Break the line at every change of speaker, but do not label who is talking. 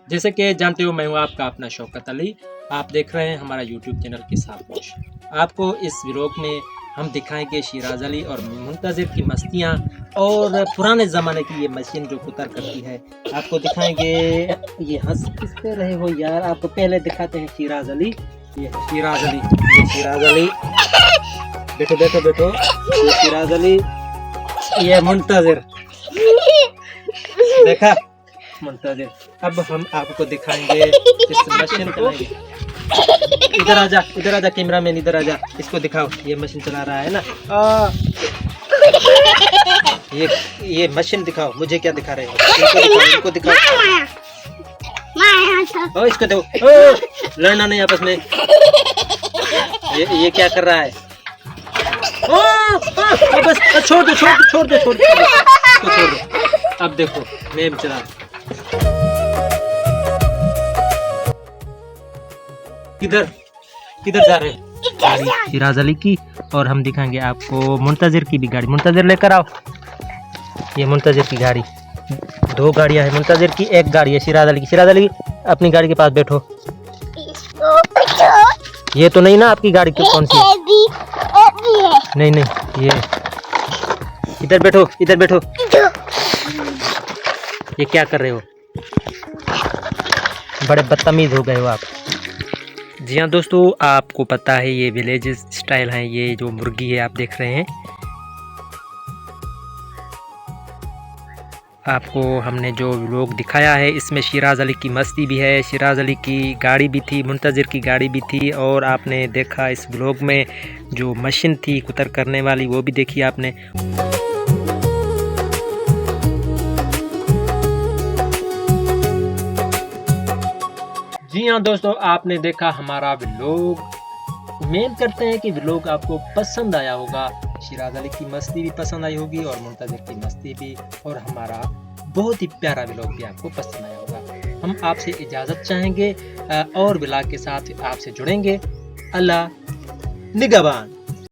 जैसे कि जानते हो, मैं हूँ आपका अपना शौकत अली। आप देख रहे हैं हमारा यूट्यूब चैनल के साथ मोश। आपको इस व्लॉग में हम दिखाएंगे शिराज अली और मुंतज़िर की मस्तियाँ और पुराने ज़माने की ये मशीन जो कुतर करती है। आपको दिखाएंगे। ये हंस किस पे रहे हो यार, आपको पहले दिखाते हैं शिराज अली। ये शिराज अली, ये शिराज अली, बैठो बैठो बैठो। ये शिराज अली, ये मुंतज़िर, देखा मुंतज़िर। अब हम आपको दिखाएंगे इस मशीन को। इधर आजा कैमरामैन, इधर आजा, इसको दिखाओ। ये मशीन चला रहा है ना। ये मशीन दिखाओ, मुझे क्या दिखा रहे हो? इनको दिखाओ। ओ, इसको दो। लड़ना नहीं आपस में। ये क्या कर रहा है? बस छोड़ दो। अब देखो मैं भी चला। किधर जा रहे हैं? गाड़ी शिराज अली की, और हम दिखाएंगे आपको मुंतज़िर की भी गाड़ी। मुंतज़िर लेकर आओ। ये मुंतज़िर की गाड़ी, 2 गाड़ियां हैं मुंतज़िर की, 1 गाड़ी है शिराज अली की। शिराज अली अपनी गाड़ी के पास बैठो। ये तो नहीं ना आपकी गाड़ी? क्यों, कौन सी? नहीं, ये इधर बैठो। ये क्या कर रहे हो? बड़े बदतमीज हो गए हो आप। जी हाँ दोस्तों, आपको पता है ये विलेज स्टाइल है। ये जो मुर्गी है आप देख रहे हैं। आपको हमने जो व्लॉग दिखाया है इसमें शिराज अली की मस्ती भी है, शिराज अली की गाड़ी भी थी, मुंतज़िर की गाड़ी भी थी, और आपने देखा इस व्लॉग में जो मशीन थी कुतर करने वाली वो भी देखी आपने। जी हाँ दोस्तों, आपने देखा हमारा व्लॉग। उम्मीद करते हैं कि व्लॉग आपको पसंद आया होगा। शिराज अली की मस्ती भी पसंद आई होगी और मुंतज़िर की मस्ती भी, और हमारा बहुत ही प्यारा व्लॉग भी आपको पसंद आया होगा। हम आपसे इजाज़त चाहेंगे और व्लॉग के साथ आपसे जुड़ेंगे। अल्लाह निगहबान।